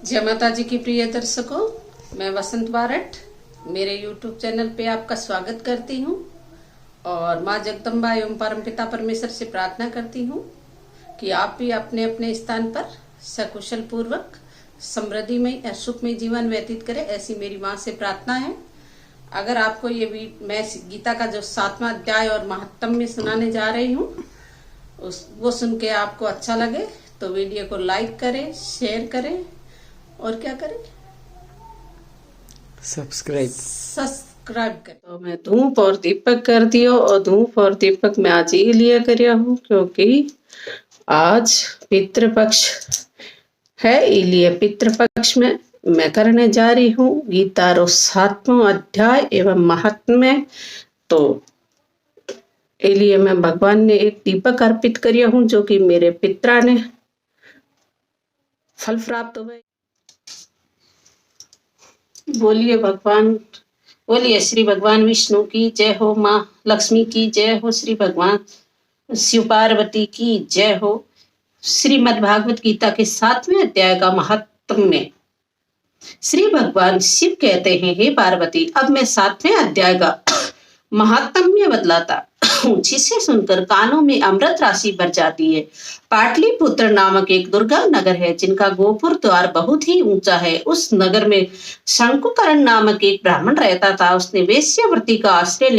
जय माता जी की प्रिय दर्शकों, मैं वसंत बारट मेरे YouTube चैनल पे आपका स्वागत करती हूँ और माँ जगदम्बा एवं परमपिता परमेश्वर से प्रार्थना करती हूँ कि आप भी अपने अपने स्थान पर सकुशल पूर्वक समृद्धिमय और सुखमय जीवन व्यतीत करें, ऐसी मेरी माँ से प्रार्थना है। अगर आपको मैं गीता का जो 7वां अध्याय और महात्म्य सुनाने जा रही हूँ वो सुन के आपको अच्छा लगे तो वीडियो को लाइक करें, शेयर करें और क्या करें, सब्सक्राइब करें। तो मैं धूप और दीपक कर दियो, और धूप और दीपक मैं आज ही लिया कर हूँ क्योंकि आज पितृपक्ष है, इसलिए पितृपक्ष में मैं करने जा रही हूँ गीता रो 7वां अध्याय एवं महात्म्य। तो इसलिए मैं भगवान ने एक दीपक अर्पित करिया हूँ जो कि मेरे पिता ने फल प्राप्त हो गए। बोलिए भगवान, बोलिए श्री भगवान विष्णु की जय हो, माँ लक्ष्मी की जय हो, श्री भगवान शिव पार्वती की जय हो। श्रीमद् भागवत गीता के 7वें अध्याय का महात्म्य। श्री भगवान शिव कहते हैं, हे पार्वती, अब मैं 7वें अध्याय का महात्म्य बतलाता हूँ, जिसे सुनकर कानों में अमृत राशि भर जाती है। पाटलिपुत्र नामक एक दुर्गम नगर है जिनका गोपुर द्वार बहुत ही ऊंचा है। उस नगर में शंकुकरण नामक एक ब्राह्मण रहता था। उसने वेश्यावृत्ति का आश्रय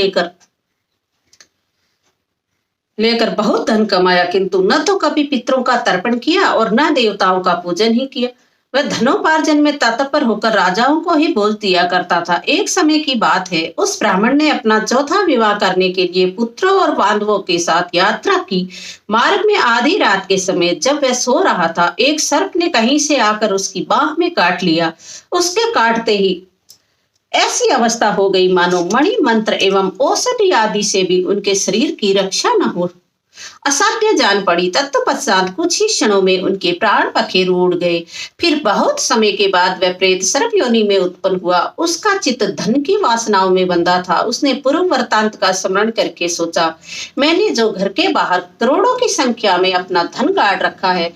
लेकर बहुत धन कमाया, किंतु न तो कभी पितरों का तर्पण किया और न देवताओं का पूजन ही किया। वह धनोपार्जन में तत्पर होकर राजाओं को ही बोझ दिया करता था। एक समय की बात है, उस ब्राह्मण ने अपना चौथा विवाह करने के लिए पुत्रों और बांधवों के साथ यात्रा की। मार्ग में आधी रात के समय जब वह सो रहा था, एक सर्प ने कहीं से आकर उसकी बाह में काट लिया। उसके काटते ही ऐसी अवस्था हो गई मानो मणि मंत्र एवं औषधि आदि से भी उनके शरीर की रक्षा न हो, असाध्य जान पड़ी। तत्पश्चात कुछ ही क्षणों में उनके प्राण पखेरु उड़ गए। फिर बहुत समय के बाद वह प्रेत सर्प योनि में उत्पन्न हुआ। उसका चित्त धन की वासनाओं में बंधा था। उसने पूर्व वृत्तांत का स्मरण करके सोचा, मैंने जो घर के बाहर करोड़ों की संख्या में अपना धन गाड़ रखा है,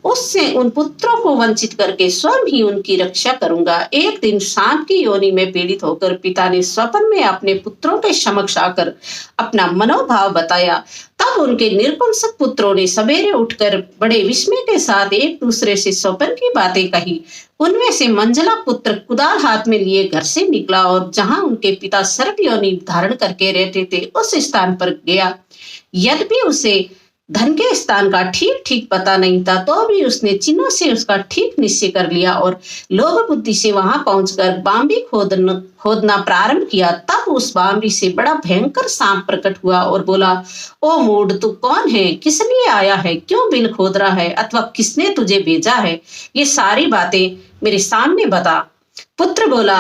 उससे उन पुत्रों को वंचित करके स्वयं ही उनकी रक्षा करूंगा। एक दिन सांप की योनि में पीड़ित होकर पिता ने स्वप्न में अपने पुत्रों के समक्ष आकर अपना मनोभाव बताया। तब उनके निरपुंसक पुत्रों ने सवेरे उठकर बड़े विस्मय के साथ एक दूसरे से स्वप्न की बातें कही। उनमें से मंजला पुत्र कुदाल हाथ में लिए घर से निकला और जहां उनके पिता सर्प योनि धारण करके रहते थे उस स्थान पर गया। यद्यपि उसे धन के स्थान का ठीक ठीक पता नहीं था, तो भी उसने चिन्हों से उसका ठीक निश्चय कर लिया और लोभ बुद्धि से वहां पहुंचकर बांबी खोदना प्रारंभ किया। तब उस बांबी से बड़ा भयंकर सांप प्रकट हुआ और बोला, ओ मूढ़, तू कौन है, किस लिए आया है, क्यों बिल खोद रहा है, अथवा किसने तुझे भेजा है, ये सारी बातें मेरे सामने बता। पुत्र बोला,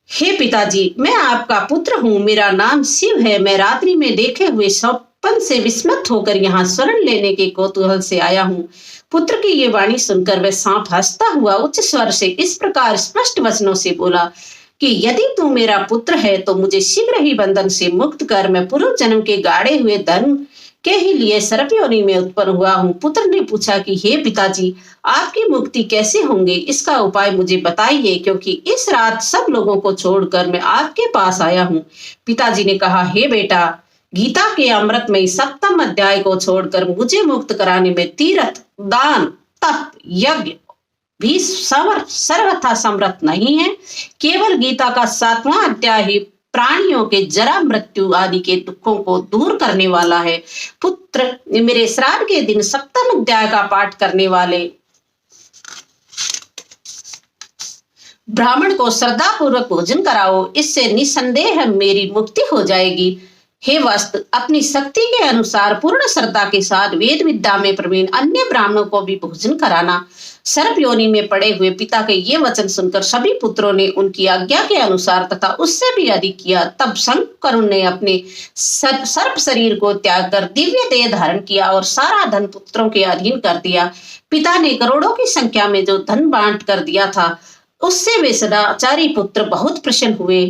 हे पिताजी, मैं आपका पुत्र हूँ, मेरा नाम शिव है। मैं रात्रि में देखे हुए स्वप्न से विस्मित होकर यहाँ शरण लेने के कौतूहल से आया हूँ। पुत्र की ये वाणी सुनकर वह सांप हंसता हुआ उच्च स्वर से इस प्रकार स्पष्ट वचनों से बोला कि यदि तू मेरा पुत्र है तो मुझे शीघ्र ही बंधन से मुक्त कर। मैं पूर्व जन्म के गाड़े हुए धन के ही लिए सर्प योनि में उत्पन्न हुआ हूँ। पुत्र ने पूछा कि हे पिताजी, आपकी मुक्ति कैसे होंगे, इसका उपाय मुझे बताइए, क्योंकि इस रात सब लोगों को छोड़कर मैं आपके पास आया हूँ। पिताजी ने कहा, हे बेटा, गीता के अमृतमय 7वें अध्याय को छोड़कर मुझे मुक्त कराने में तीर्थ, दान, तप, यज्ञ भी सर्वथा समर्थ नहीं है। केवल गीता का 7वां अध्याय ही प्राणियों के जरा मृत्यु आदि के दुखों को दूर करने वाला है। पुत्र, मेरे श्राद्ध के दिन 7वें अध्याय का पाठ करने वाले ब्राह्मण को श्रद्धा पूर्वक भोजन कराओ, इससे निसंदेह मेरी मुक्ति हो जाएगी। हे वस्त, अपनी शक्ति के अनुसार पूर्ण श्रद्धा के साथ वेद विद्या में प्रवीण अन्य ब्राह्मणों को भी भोजन कराना। सर्प योनि में पड़े हुए पिता के ये वचन सुनकर सभी पुत्रों ने उनकी आज्ञा के अनुसार तथा उससे भी अधिक किया। तब शंकुकरण ने अपने सर्प शरीर को त्याग कर दिव्य देह धारण किया और सारा धन पुत्रों के अधीन कर दिया। पिता ने करोड़ों की संख्या में जो धन बांट कर दिया था, उससे वे सदाचारी पुत्र बहुत प्रसन्न हुए।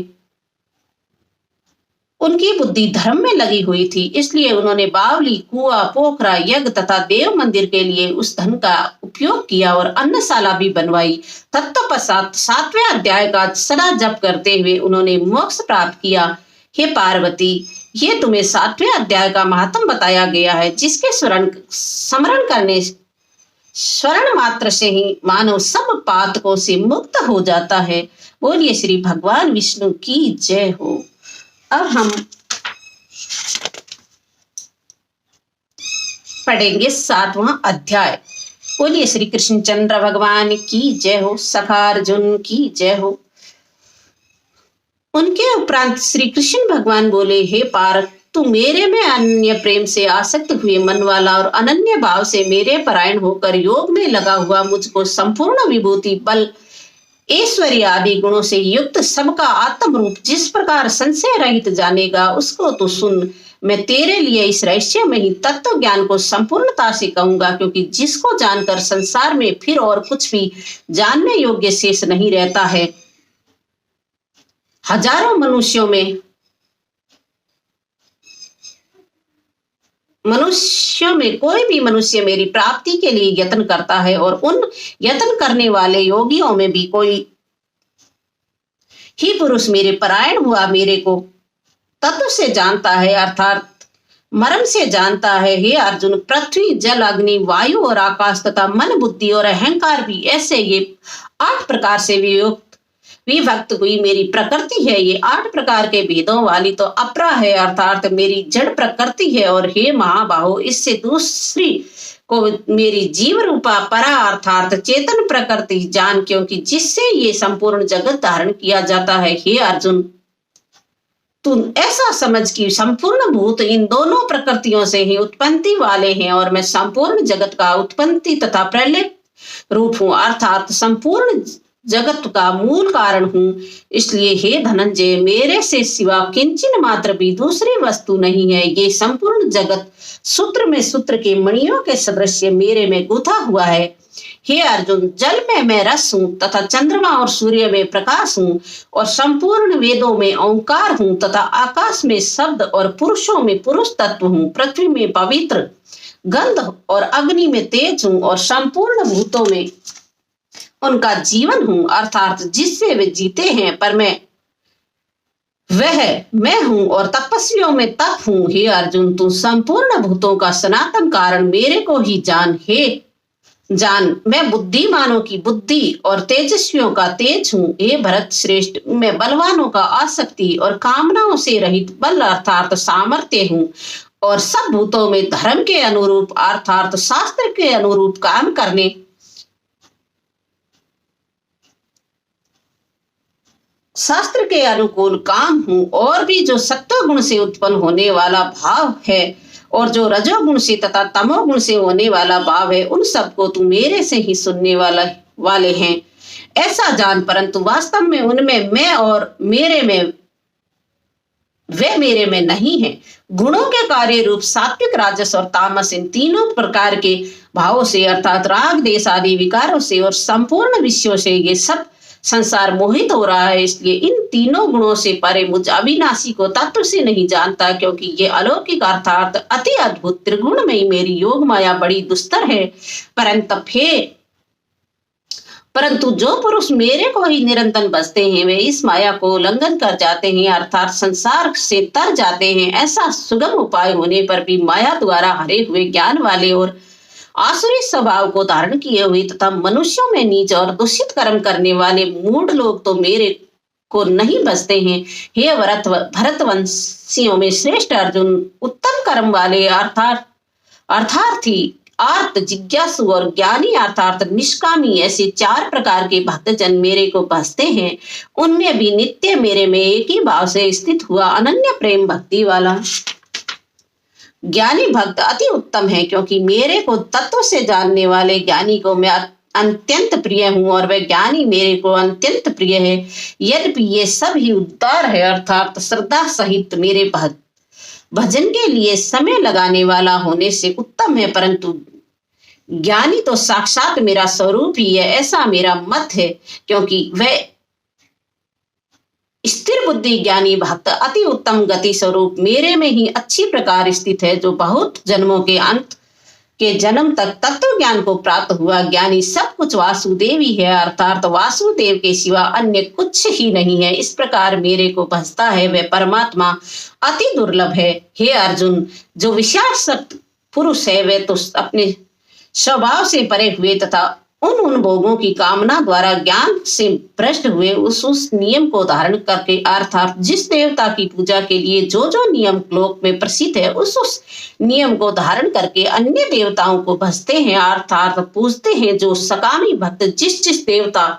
उनकी बुद्धि धर्म में लगी हुई थी, इसलिए उन्होंने बावली, कुआं, पोखरा, यज्ञ तथा देव मंदिर के लिए उस धन का उपयोग किया और अन्नशाला भी बनवाई। तत्पश्चात 7वें अध्याय का सदा जप करते हुए उन्होंने मोक्ष प्राप्त किया। हे पार्वती, ये तुम्हें 7वें अध्याय का महात्म बताया गया है, जिसके स्मरण करने स्वर्ण मात्र से ही मानव सब पातकों से मुक्त हो जाता है। बोलिए श्री भगवान विष्णु की जय हो। अब हम पढ़ेंगे 7वां अध्याय। बोलिए श्री कृष्णचंद्र भगवान की जय हो, सखा अर्जुन की जय हो। उनके उपरांत श्री कृष्ण भगवान बोले, हे पार्थ, तू मेरे में अनन्य प्रेम से आसक्त हुए मन वाला और अनन्य भाव से मेरे परायण होकर योग में लगा हुआ मुझको संपूर्ण विभूति, बल, ऐश्वर्य आदि गुणों से युक्त सबका आत्म रूप जिस प्रकार संशय रहित जानेगा, उसको तो सुन। मैं तेरे लिए इस रहस्य में ही तत्व ज्ञान को संपूर्णता से कहूंगा, क्योंकि जिसको जानकर संसार में फिर और कुछ भी जानने योग्य शेष नहीं रहता है। हजारों मनुष्यों में कोई भी मनुष्य मेरी प्राप्ति के लिए यत्न करता है, और उन यत्न करने वाले योगियों में भी कोई ही पुरुष मेरे परायण हुआ मेरे को तत्व से जानता है, अर्थात मर्म से जानता है। हे अर्जुन, पृथ्वी, जल, अग्नि, वायु और आकाश तथा मन, बुद्धि और अहंकार भी ऐसे ये 8 प्रकार से विभक्त हुई मेरी प्रकृति है। ये 8 प्रकार के भेदों वाली तो अपरा है, अर्थात मेरी जड़ प्रकृति है। और हे महाबाहो, इससे दूसरी को मेरी जीव रूपा परा अर्थात चेतन प्रकृति जान, क्योंकि जिससे ये संपूर्ण जगत धारण किया जाता है। हे अर्जुन, तू ऐसा समझ कि संपूर्ण भूत इन दोनों प्रकृतियों से ही उत्पत्ति वाले हैं, और मैं संपूर्ण जगत का उत्पत्ति तथा प्रलय रूप हूं, अर्थात संपूर्ण जगत का मूल कारण हूं। इसलिए हे धनंजय, मेरे से सिवा किंचन मात्र भी दूसरी वस्तु नहीं है। ये संपूर्ण जगत सूत्र में सूत्र के मणियों के सदृश मेरे में गुथा हुआ है। हे अर्जुन, जल में मैं रस हूं तथा चंद्रमा और सूर्य में प्रकाश हूं, और संपूर्ण वेदों में ओंकार हूं तथा आकाश में शब्द और पुरुषों में पुरुष तत्व हूं। पृथ्वी में पवित्र गंध और अग्नि में तेज हूं, और संपूर्ण भूतों में उनका जीवन हूं, अर्थात जिससे वे जीते हैं। पर मैं हूं और तपस्वियों में तप हूं। हे अर्जुन, तू संपूर्ण भूतों का सनातन कारण मेरे को ही जान। मैं बुद्धिमानों की बुद्धि और तेजस्वियों का तेज हूं। हे भरत श्रेष्ठ, मैं बलवानों का आसक्ति और कामनाओं से रहित बल अर्थात सामर्थ्य हूं, और सब भूतों में धर्म के अनुरूप अर्थात शास्त्र के अनुरूप काम करने शास्त्र के अनुकूल काम हूं। और भी जो सत्व गुण से उत्पन्न होने वाला भाव है, और जो रजोगुण से तथा तमोगुण से होने वाला भाव है, उन सबको तू मेरे से ही सुनने वाले हैं, ऐसा जान। परंतु वास्तव में उनमें मैं और मेरे में वे मेरे में नहीं है। गुणों के कार्य रूप सात्विक, राजस और तामस, इन तीनों प्रकार के भावों से अर्थात राग, देश आदि विकारों से और संपूर्ण विषयों से ये सब संसार मोहित हो रहा है। इसलिए इन तीनों गुणों से परे मुझ अविनाशी को तत्व से नहीं जानता, क्योंकि ये अलौकिक अर्थात अति अद्भुत त्रिगुण में मेरी योग माया बड़ी दुस्तर है। परंतु जो पुरुष मेरे को ही निरंतर बसते हैं, वे इस माया को उल्लंघन कर जाते हैं, अर्थात संसार से तर जाते हैं। ऐसा सुगम उपाय होने पर भी माया द्वारा हरे हुए ज्ञान वाले और आसुरी स्वभाव को धारण किए हुए तथा मनुष्यों में नीच और दूषित कर्म करने वाले मूढ़ लोग तो मेरे को नहीं बसते हैं। हे भरतवंशियों में श्रेष्ठ अर्जुन, उत्तम कर्म वाले अर्थार्थी, आर्त, जिज्ञासु और ज्ञानी अर्थात निष्कामी, ऐसे 4 प्रकार के भक्तजन मेरे को बसते हैं। उनमें भी नित्य मेरे में एक ही भाव से स्थित हुआ अनन्य प्रेम भक्ति वाला ज्ञानी भक्त अति उत्तम है, क्योंकि मेरे को तत्व से जानने वाले ज्ञानी को मैं अत्यंत प्रिय हूं, और वह ज्ञानी मेरे को अत्यंत प्रिय है। यद्यपि ये सब ही उद्धार है अर्थात श्रद्धा सहित मेरे भजन के लिए समय लगाने वाला होने से उत्तम है, परंतु ज्ञानी तो साक्षात मेरा स्वरूप ही है, ऐसा मेरा मत है। क्योंकि वह स्थिर बुद्धि ज्ञानी भक्त अति उत्तम गति स्वरूप मेरे में ही अच्छी प्रकार स्थित है, जो बहुत जन्मों के अंत के जन्म तक तत्व ज्ञान को प्राप्त हुआ ज्ञानी सब कुछ वासुदेव ही है, अर्थात वासुदेव के सिवा अन्य कुछ ही नहीं है। इस प्रकार मेरे को भजता है वह परमात्मा अति दुर्लभ है। हे अर्जुन, जो विषयासक्त पुरुष है वह तो अपने स्वभाव से परे हुए तथा उन भोगों की कामना द्वारा ज्ञान से भ्रष्ट हुए उस नियम को धारण करके, अर्थात जिस देवता की पूजा के लिए जो नियम लोक में प्रसिद्ध है उस नियम को धारण करके अन्य देवताओं को भजते हैं, अर्थात पूजते हैं। जो सकामी भक्त जिस देवता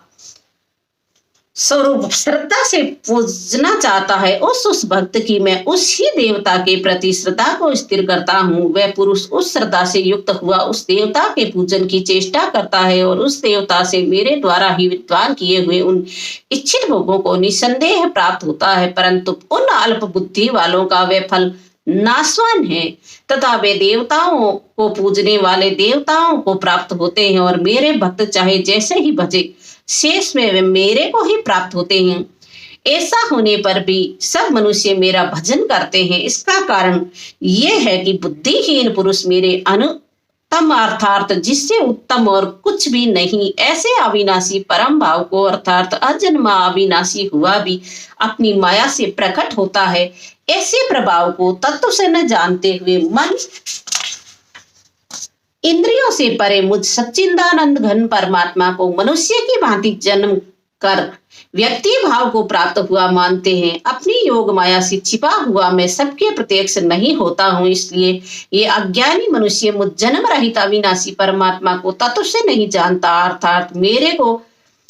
स्वरूप श्रद्धा से पूजना चाहता है उस भक्त की मैं उसी देवता के प्रति श्रद्धा को स्थिर करता हूँ। वह पुरुष उस श्रद्धा से युक्त हुआ उस देवता के पूजन की चेष्टा करता है और उस देवता से मेरे द्वारा ही विद्वान किए हुए उन इच्छित भोगों को निसंदेह प्राप्त होता है, परंतु उन अल्प बुद्धि वालों का वह फल नाशवान है तथा वे देवताओं को पूजने वाले देवताओं को प्राप्त होते हैं और मेरे भक्त चाहे जैसे ही भजे शेष में वे मेरे को ही प्राप्त होते हैं। ऐसा होने पर भी सब मनुष्य मेरा भजन करते हैं। इसका कारण यह है कि बुद्धिहीन पुरुष मेरे अनुत्तम अर्थात जिससे उत्तम और कुछ भी नहीं ऐसे अविनाशी परम भाव को अर्थात अजन्मा अविनाशी हुआ भी अपनी माया से प्रकट होता है, ऐसे प्रभाव को तत्व से न जानते हुए मन इंद्रियों से परे मुझ सच्चिदानंद घन परमात्मा को मनुष्य की भांति जन्म कर व्यक्ति भाव को प्राप्त हुआ मानते हैं। अपनी योग माया से छिपा हुआ मैं सबके प्रत्यक्ष नहीं होता हूँ, इसलिए ये अज्ञानी मनुष्य मुझ जन्म रहित अविनाशी परमात्मा को तत्व से नहीं जानता, अर्थात मेरे को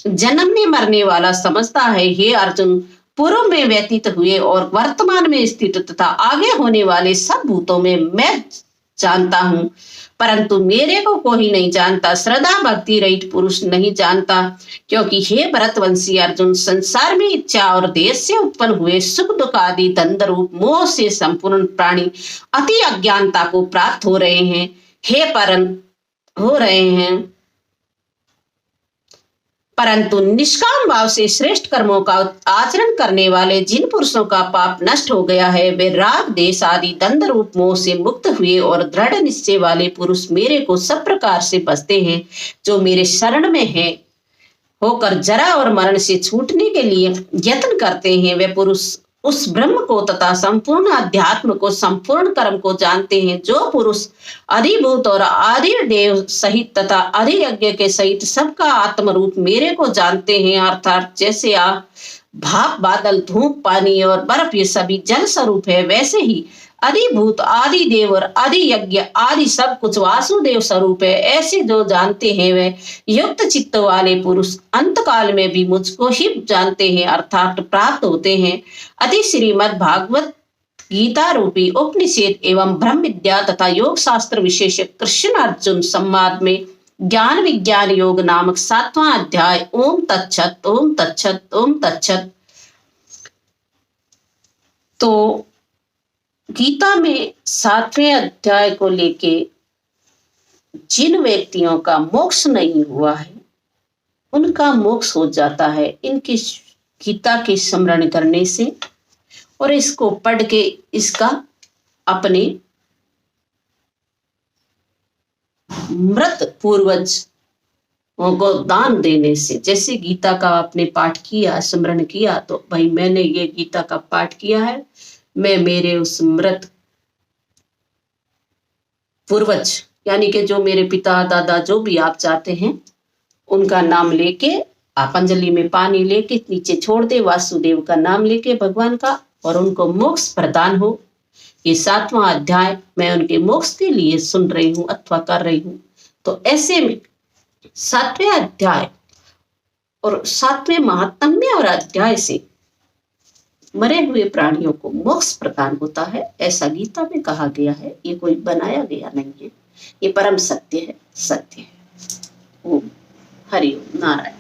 जन्मने मरने वाला समझता है। हे अर्जुन, पूर्व में व्यतीत हुए और वर्तमान में स्थित तथा आगे होने वाले सब भूतों में मैं जानता हूँ, परंतु मेरे को कोई नहीं जानता। श्रद्धा भक्ति रहित पुरुष नहीं जानता, क्योंकि हे भरतवंशी अर्जुन, संसार में इच्छा और देश से उत्पन्न हुए सुख दुख आदि द्वंद्व रूप मोह से संपूर्ण प्राणी अति अज्ञानता को प्राप्त हो रहे हैं, परंतु निष्काम भाव से श्रेष्ठ कर्मों का आचरण करने वाले जिन पुरुषों का पाप नष्ट हो गया है वे राग देश आदि द्वंद्व रूप मोह से मुक्त हुए और दृढ़ निश्चय वाले पुरुष मेरे को सब प्रकार से बसते हैं। जो मेरे शरण में है होकर जरा और मरण से छूटने के लिए यत्न करते हैं, वे पुरुष उस ब्रह्म को तथा संपूर्ण अध्यात्म को संपूर्ण कर्म को जानते हैं। जो पुरुष अधिभूत और आदि देव सहित तथा आदि यज्ञ के सहित सबका आत्म रूप मेरे को जानते हैं, अर्थात जैसे भाप बादल धूप पानी और बर्फ ये सभी जल स्वरूप है, वैसे ही अधिभूत आदि देव और आदि यज्ञ आदि सब कुछ वासुदेव स्वरूप है। ऐसे जो जानते हैं वे युक्त चित्त वाले पुरुष अंत काल में भी मुझको ही जानते हैं, अर्थात प्राप्त होते हैं। अति श्रीमद् भागवत गीता रूपी उपनिषद एवं ब्रह्म विद्या तथा योग शास्त्र विशेष कृष्ण अर्जुन संवाद में ज्ञान विज्ञान योग नामक 7वां अध्याय। ओम तच्छत ओम तच्छत ओम तच्छत। तो गीता में 7वें अध्याय को लेके जिन व्यक्तियों का मोक्ष नहीं हुआ है उनका मोक्ष हो जाता है इनकी गीता के स्मरण करने से और इसको पढ़ के इसका अपने मृत पूर्वज को दान देने से। जैसे गीता का आपने पाठ किया स्मरण किया तो भाई मैंने ये गीता का पाठ किया है, मैं मेरे उस मृत पूर्वज यानी कि जो मेरे पिता दादा जो भी आप चाहते हैं उनका नाम लेके आप अंजलि में पानी लेके नीचे छोड़ दे, वासुदेव का नाम लेके भगवान का, और उनको मोक्ष प्रदान हो। ये 7वां अध्याय मैं उनके मोक्ष के लिए सुन रही हूं अथवा कर रही हूं। तो ऐसे में 7वें अध्याय और 7वें महात्म्य और अध्याय से मरे हुए प्राणियों को मोक्ष प्रदान होता है, ऐसा गीता में कहा गया है। ये कोई बनाया गया नहीं है, ये परम सत्य है, सत्य है। ओम हरि ओम नारायण।